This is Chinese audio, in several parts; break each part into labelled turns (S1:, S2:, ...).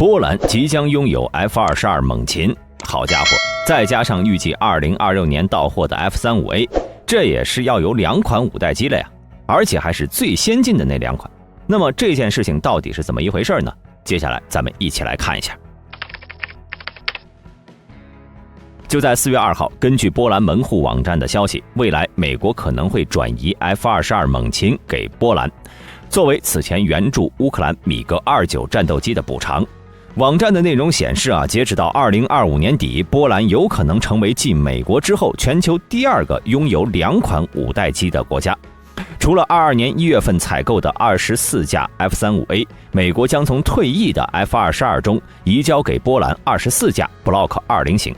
S1: 波兰即将拥有 F-22猛禽，好家伙，再加上预计2026年到货的 F-35A， 这也是要有2款5代机了呀，而且还是最先进的那2款。那么这件事情到底是怎么一回事呢？接下来咱们一起来看一下。就在4月2号，根据波兰门户网站的消息，未来美国可能会转移 F-22猛禽给波兰，作为此前援助乌克兰米格29战斗机的补偿。网站的内容显示截止到2025年底，波兰有可能成为继美国之后全球第2个拥有2款5代机的国家。除了22年1月份采购的24架 F-35A， 美国将从退役的 F-22中移交给波兰24架 Block 20型。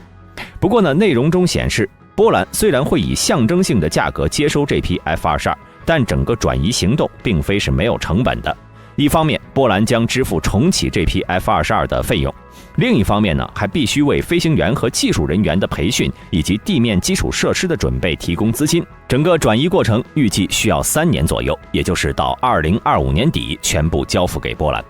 S1: 不过呢，内容中显示，波兰虽然会以象征性的价格接收这批 F-22， 但整个转移行动并非是没有成本的。一方面，波兰将支付重启这批 F-22的费用；另一方面呢，还必须为飞行员和技术人员的培训以及地面基础设施的准备提供资金。整个转移过程预计需要3年左右，也就是到2025年底全部交付给波兰。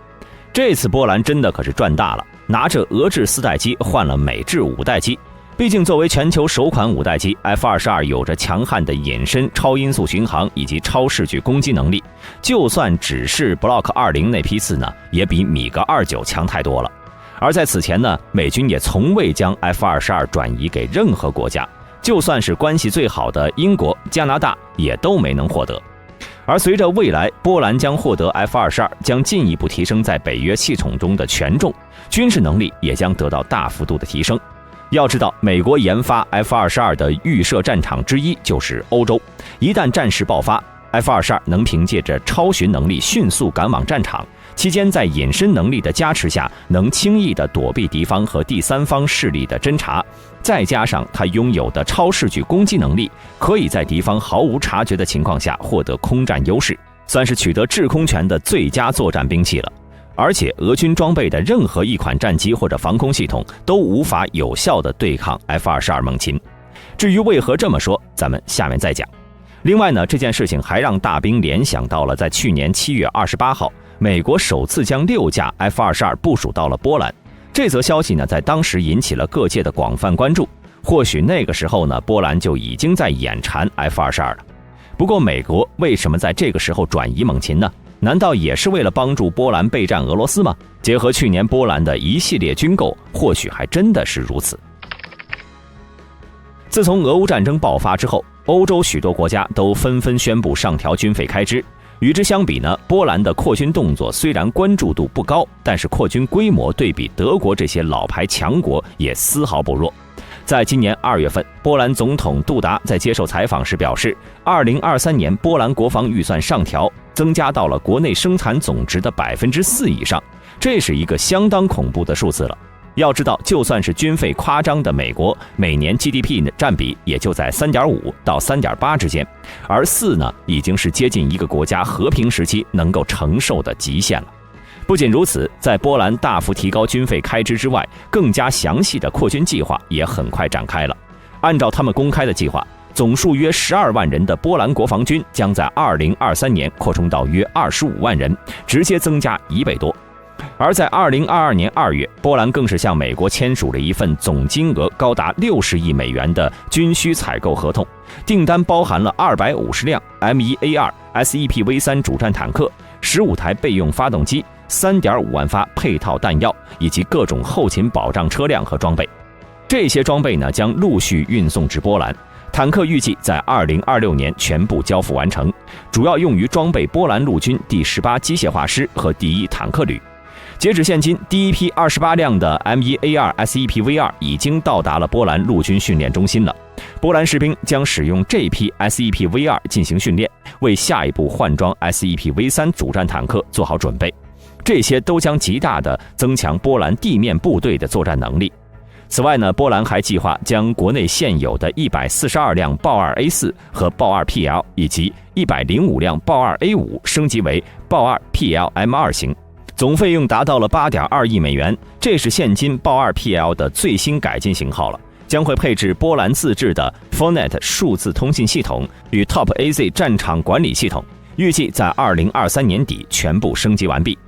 S1: 这次波兰真的可是赚大了，拿着俄制4代机换了美制5代机。毕竟作为全球首款5代机 ，F-22 有着强悍的隐身、超音速巡航以及超视距攻击能力，就算只是 Block 20那批次呢，也比米格29强太多了。而在此前呢，美军也从未将 F-22 转移给任何国家，就算是关系最好的英国、加拿大也都没能获得。而随着未来波兰将获得 F-22， 将进一步提升在北约系统中的权重，军事能力也将得到大幅度的提升。要知道，美国研发 F-22 的预设战场之一就是欧洲，一旦战事爆发， F-22 能凭借着超巡能力迅速赶往战场，期间在隐身能力的加持下，能轻易地躲避敌方和第三方势力的侦察，再加上它拥有的超视距攻击能力，可以在敌方毫无察觉的情况下获得空战优势，算是取得制空权的最佳作战兵器了。而且俄军装备的任何一款战机或者防空系统都无法有效地对抗 F-22 猛禽。至于为何这么说，咱们下面再讲。另外呢，这件事情还让大兵联想到了在去年7月28号，美国首次将6架 F-22 部署到了波兰。这则消息呢，在当时引起了各界的广泛关注。或许那个时候呢，波兰就已经在眼馋 F-22 了。不过美国为什么在这个时候转移猛禽呢？难道也是为了帮助波兰备战俄罗斯吗？结合去年波兰的一系列军购，或许还真的是如此。自从俄乌战争爆发之后，欧洲许多国家都纷纷宣布上调军费开支。与之相比呢，波兰的扩军动作虽然关注度不高，但是扩军规模对比德国这些老牌强国也丝毫不弱。在今年2月份，波兰总统杜达在接受采访时表示，2023年波兰国防预算上调，增加到了国内生产总值的4%以上，这是一个相当恐怖的数字了。要知道，就算是军费夸张的美国，每年 GDP 的占比也就在 3.5 到 3.8 之间，而4呢，已经是接近一个国家和平时期能够承受的极限了。不仅如此，在波兰大幅提高军费开支之外，更加详细的扩军计划也很快展开了。按照他们公开的计划，总数约12万人的波兰国防军将在2023年扩充到约25万人，直接增加1倍多。而在2022年2月，波兰更是向美国签署了一份总金额高达60亿美元的军需采购合同，订单包含了250辆 M1A2 SEPV3 主战坦克、15台备用发动机、3.5万发配套弹药以及各种后勤保障车辆和装备。这些装备呢，将陆续运送至波兰。坦克预计在2026年全部交付完成，主要用于装备波兰陆军第18机械化师和第1坦克旅。截止现今，第一批28辆的 M1A2 SEPV2 已经到达了波兰陆军训练中心了。波兰士兵将使用这批 SEPV2 进行训练，为下一步换装 SEPV3 主战坦克做好准备。这些都将极大地增强波兰地面部队的作战能力。此外呢，波兰还计划将国内现有的142辆豹 2A4 和豹 2PL 以及105辆豹 2A5 升级为豹 2PL M2 型，总费用达到了8.2亿美元，这是现今豹 2PL 的最新改进型号了，将会配置波兰自制的 Fornet 数字通信系统与 TOP-AZ 战场管理系统，预计在2023年底全部升级完毕。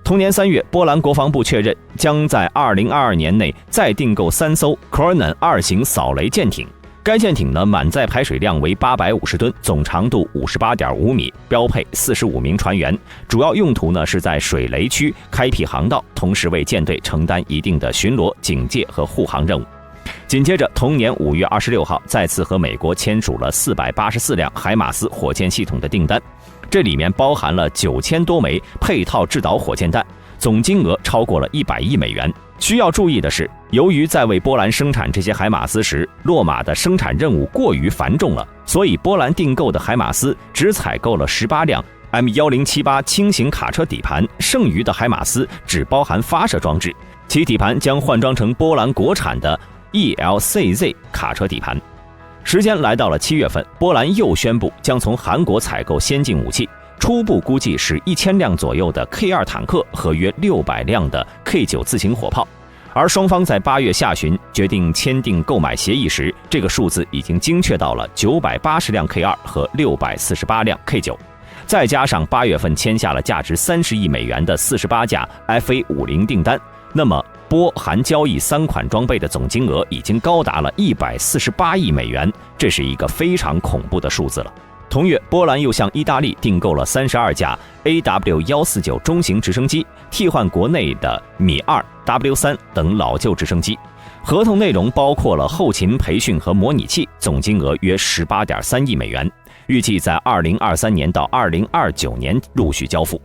S1: 同年3月，波兰国防部确认将在2022年内再订购3艘 Kronen 2型扫雷舰艇。该舰艇呢，满载排水量为850吨，总长度58.5米，标配45名船员。主要用途呢是在水雷区开辟航道，同时为舰队承担一定的巡逻、警戒和护航任务。紧接着，同年5月26号，再次和美国签署了484辆海马斯火箭系统的订单，这里面包含了9000多枚配套制导火箭弹，总金额超过了100亿美元。需要注意的是，由于在为波兰生产这些海马斯时，洛马的生产任务过于繁重了，所以波兰订购的海马斯只采购了18辆 M1078轻型卡车底盘，剩余的海马斯只包含发射装置，其底盘将换装成波兰国产的 ELCZ 卡车底盘。时间来到了7月份，波兰又宣布将从韩国采购先进武器，初步估计是1000辆左右的 K2 坦克和约600辆的 K9 自行火炮。而双方在8月下旬决定签订购买协议时，这个数字已经精确到了980辆 K2 和648辆 K9， 再加上8月份签下了价值30亿美元的48架 FA50订单，那么波韩交易3款装备的总金额已经高达了148亿美元，这是一个非常恐怖的数字了。同月，波兰又向意大利订购了32架 AW149中型直升机，替换国内的米2、W3等老旧直升机。合同内容包括了后勤培训和模拟器，总金额约18.3亿美元，预计在2023年到2029年陆续交付。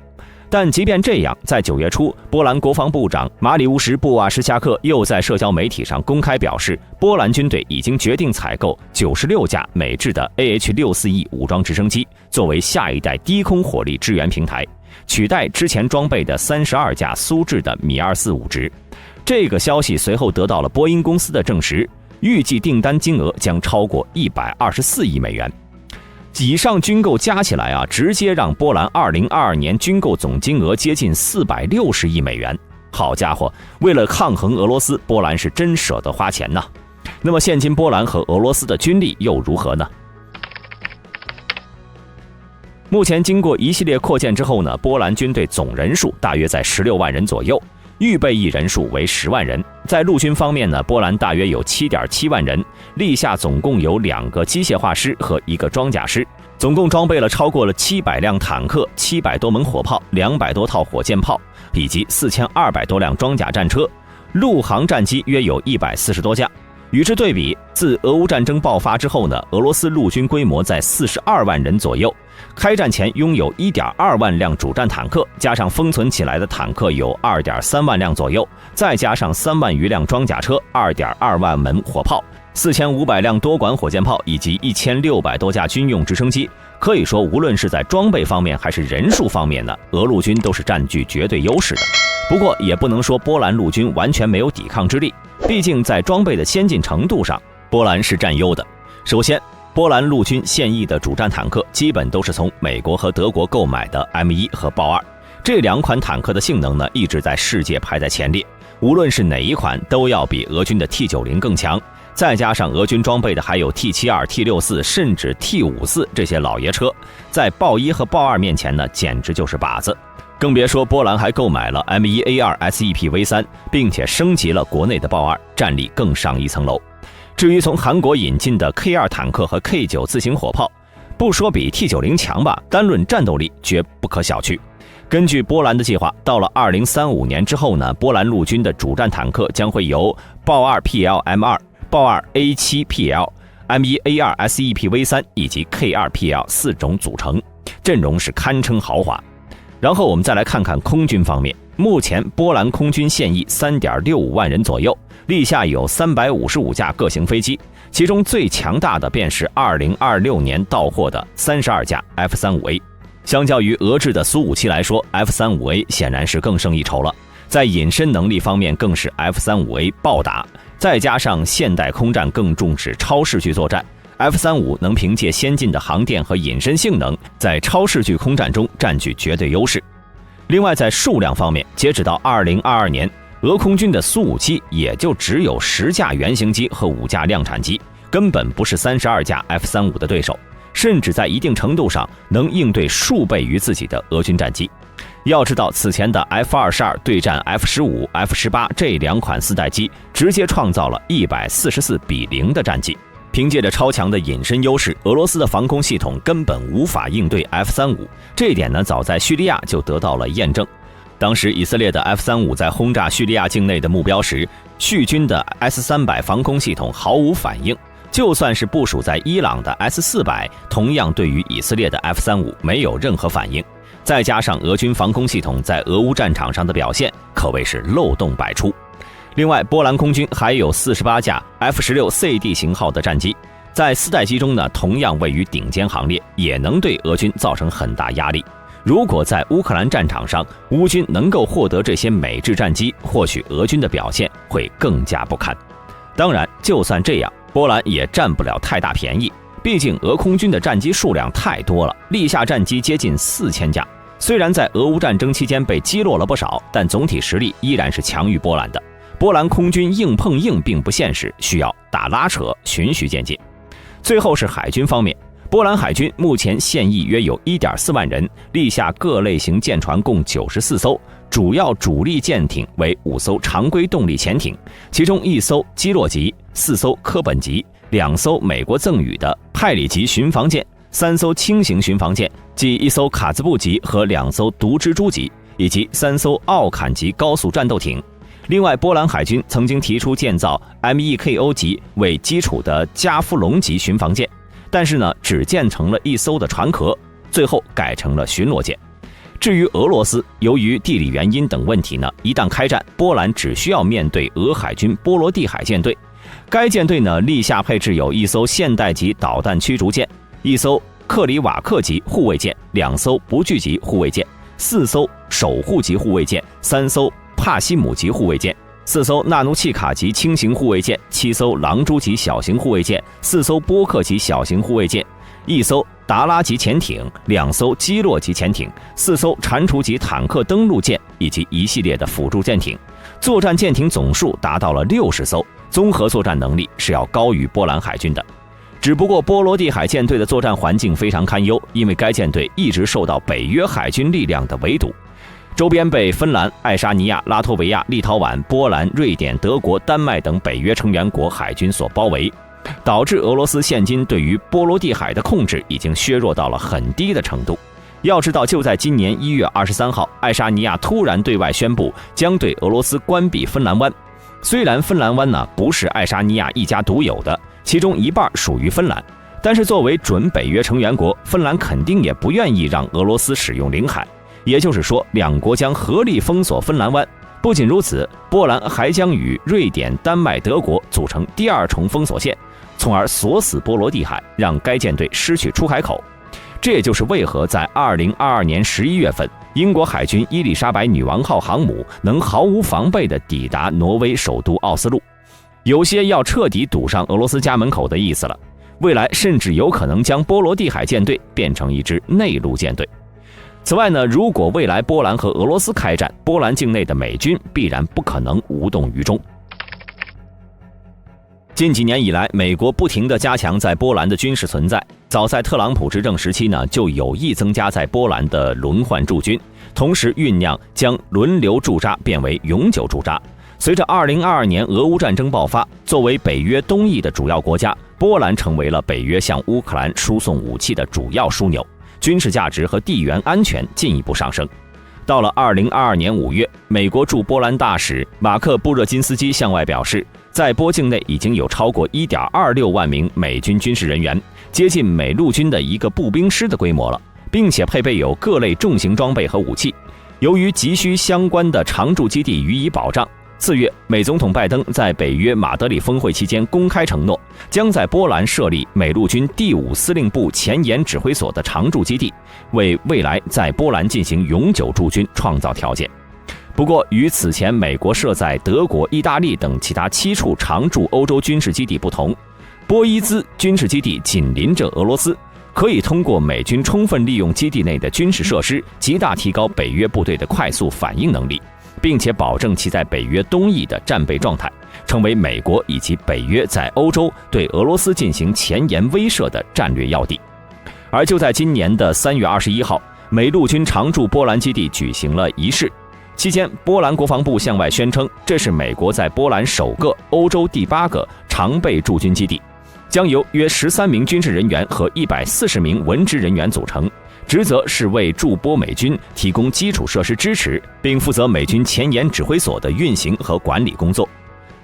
S1: 但即便这样，在9月初，波兰国防部长马里乌什·布瓦什恰克又在社交媒体上公开表示，波兰军队已经决定采购96架美制的 AH-64E 武装直升机，作为下一代低空火力支援平台，取代之前装备的32架苏制的米245直。这个消息随后得到了波音公司的证实，预计订单金额将超过124亿美元。以上军购加起来直接让波兰2022年军购总金额接近460亿美元。好家伙，为了抗衡俄罗斯，波兰是真舍得花钱呐。那么现今波兰和俄罗斯的军力又如何呢？目前经过一系列扩建之后呢，波兰军队总人数大约在16万人左右，预备役人数为10万人。在陆军方面呢，波兰大约有 7.7 万人，立下总共有2个机械化师和1个装甲师，总共装备了超过了700辆坦克、700多门火炮、200多套火箭炮，以及4200多辆装甲战车，陆航战机约有140多架。与之对比，自俄乌战争爆发之后呢，俄罗斯陆军规模在42万人左右，开战前拥有 1.2 万辆主战坦克，加上封存起来的坦克有 2.3 万辆左右，再加上3万余辆装甲车、2.2 万门火炮、4500辆多管火箭炮以及1600多架军用直升机。可以说，无论是在装备方面还是人数方面呢，俄陆军都是占据绝对优势的。不过也不能说波兰陆军完全没有抵抗之力，毕竟在装备的先进程度上，波兰是占优的。首先，波兰陆军现役的主战坦克基本都是从美国和德国购买的 M1 和豹2，这2款坦克的性能呢，一直在世界排在前列，无论是哪一款都要比俄军的 T90 更强。再加上俄军装备的还有 T72、T64 甚至 T54这些老爷车，在豹1和豹2面前呢，简直就是靶子。更别说波兰还购买了 M1A2 SEP V3， 并且升级了国内的豹2，战力更上一层楼。至于从韩国引进的 K2 坦克和 K9 自行火炮，不说比 T90 强吧，单论战斗力绝不可小觑。根据波兰的计划，到了2035年之后呢，波兰陆军的主战坦克将会由豹2 PL M2、豹2 A7 PL、M1A2 SEP V3 以及 K2 PL 4种组成，阵容是堪称豪华。然后我们再来看看空军方面，目前波兰空军现役 3.65 万人左右，立下有355架各型飞机，其中最强大的便是2026年到货的32架 F-35A。相较于俄制的苏57来说， F-35A 显然是更胜一筹了。在隐身能力方面更是 F-35A 暴打，再加上现代空战更重视超视距作战， F-35能凭借先进的航电和隐身性能，在超视距空战中占据绝对优势。另外在数量方面，截止到2022年，俄空军的苏57也就只有10架原型机和5架量产机，根本不是32架 F-35的对手，甚至在一定程度上能应对数倍于自己的俄军战机。要知道，此前的 F-22对战 F-15、F-18这两款四代机，直接创造了144-0的战绩。凭借着超强的隐身优势，俄罗斯的防空系统根本无法应对 F-35，这一点呢，早在叙利亚就得到了验证。当时以色列的 F-35在轰炸叙利亚境内的目标时，叙军的 S-300防空系统毫无反应。就算是部署在伊朗的 S-400，同样对于以色列的 F-35没有任何反应。再加上俄军防空系统在俄乌战场上的表现，可谓是漏洞百出。另外，波兰空军还有48架 F-16CD 型号的战机，在四代机中呢，同样位于顶尖行列，也能对俄军造成很大压力。如果在乌克兰战场上，乌军能够获得这些美制战机，或许俄军的表现会更加不堪。当然，就算这样，波兰也占不了太大便宜，毕竟俄空军的战机数量太多了，立下战机接近4000架。虽然在俄乌战争期间被击落了不少，但总体实力依然是强于波兰的。波兰空军硬碰硬并不现实，需要打拉扯，循序渐进。最后是海军方面，波兰海军目前现役约有 1.4 万人，立下各类型舰船共94艘，主要主力舰艇为5艘常规动力潜艇，其中1艘基洛级、4艘科本级、2艘美国赠予的派里级巡防舰、3艘轻型巡防舰，即1艘卡兹布级和2艘毒蜘蛛级，以及3艘奥坎级高速战斗艇。另外，波兰海军曾经提出建造 MEKO 级为基础的加夫龙级巡防舰，但是呢，只建成了1艘的船壳，最后改成了巡逻舰。至于俄罗斯，由于地理原因等问题呢，一旦开战，波兰只需要面对俄海军波罗的海舰队。该舰队呢，立下配置有1艘现代级导弹驱逐舰、1艘克里瓦克级护卫舰、2艘不惧级护卫舰、4艘守护级护卫舰、3艘帕西姆级护卫舰、4艘纳努契卡级轻型护卫舰、7艘狼蛛级小型护卫舰、4艘波克级小型护卫舰、1艘达拉级潜艇、2艘基洛级潜艇、4艘蟾蜍级坦克登陆舰以及一系列的辅助舰艇，作战舰艇总数达到了60艘，综合作战能力是要高于波兰海军的。只不过波罗的海舰队的作战环境非常堪忧，因为该舰队一直受到北约海军力量的围堵，周边被芬兰、爱沙尼亚、拉脱维亚、立陶宛、波兰、瑞典、德国、丹麦等北约成员国海军所包围，导致俄罗斯现今对于波罗的海的控制已经削弱到了很低的程度。要知道，就在今年1月23号，爱沙尼亚突然对外宣布将对俄罗斯关闭芬兰湾。虽然芬兰湾呢不是爱沙尼亚一家独有的，其中一半属于芬兰，但是作为准北约成员国，芬兰肯定也不愿意让俄罗斯使用领海。也就是说，两国将合力封锁芬兰湾。不仅如此，波兰还将与瑞典、丹麦、德国组成第2重封锁线，从而锁死波罗的海，让该舰队失去出海口。这也就是为何在2022年11月份，英国海军伊丽莎白女王号航母能毫无防备地抵达挪威首都奥斯陆，有些要彻底堵上俄罗斯家门口的意思了。未来甚至有可能将波罗的海舰队变成一支内陆舰队。此外呢，如果未来波兰和俄罗斯开战，波兰境内的美军必然不可能无动于衷。近几年以来，美国不停地加强在波兰的军事存在。早在特朗普执政时期呢，就有意增加在波兰的轮换驻军，同时酝酿将轮流驻扎变为永久驻扎。随着2022年俄乌战争爆发，作为北约东翼的主要国家，波兰成为了北约向乌克兰输送武器的主要枢纽，军事价值和地缘安全进一步上升。到了2022年5月，美国驻波兰大使马克·布热津斯基向外表示，在波境内已经有超过 1.26 万名美军军事人员，接近美陆军的一个步兵师的规模了，并且配备有各类重型装备和武器。由于急需相关的常驻基地予以保障，4月，美总统拜登在北约马德里峰会期间公开承诺，将在波兰设立美陆军第5司令部前沿指挥所的常驻基地，为未来在波兰进行永久驻军创造条件。不过，与此前美国设在德国、意大利等其他7处常驻欧洲军事基地不同，波伊兹军事基地紧邻着俄罗斯，可以通过美军充分利用基地内的军事设施，极大提高北约部队的快速反应能力，并且保证其在北约东翼的战备状态，成为美国以及北约在欧洲对俄罗斯进行前沿威慑的战略要地。而就在今年的3月21号，美陆军常驻波兰基地举行了仪式。期间，波兰国防部向外宣称，这是美国在波兰首个、欧洲第8个常备驻军基地，将由约13名军事人员和140名文职人员组成，职责是为驻波美军提供基础设施支持，并负责美军前沿指挥所的运行和管理工作。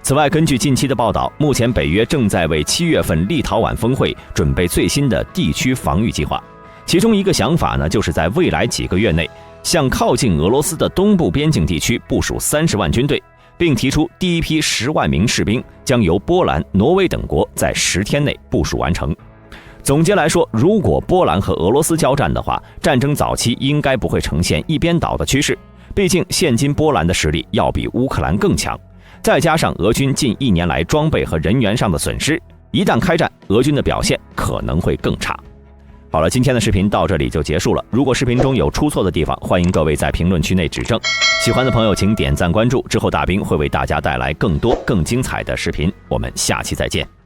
S1: 此外，根据近期的报道，目前北约正在为7月份立陶宛峰会准备最新的地区防御计划。其中一个想法呢，就是在未来几个月内，向靠近俄罗斯的东部边境地区部署30万军队，并提出第一批10万名士兵将由波兰、挪威等国在10天内部署完成。总结来说，如果波兰和俄罗斯交战的话，战争早期应该不会呈现一边倒的趋势，毕竟现今波兰的实力要比乌克兰更强，再加上俄军近1年来装备和人员上的损失，一旦开战，俄军的表现可能会更差。好了，今天的视频到这里就结束了。如果视频中有出错的地方，欢迎各位在评论区内指正。喜欢的朋友请点赞关注，之后大兵会为大家带来更多更精彩的视频。我们下期再见。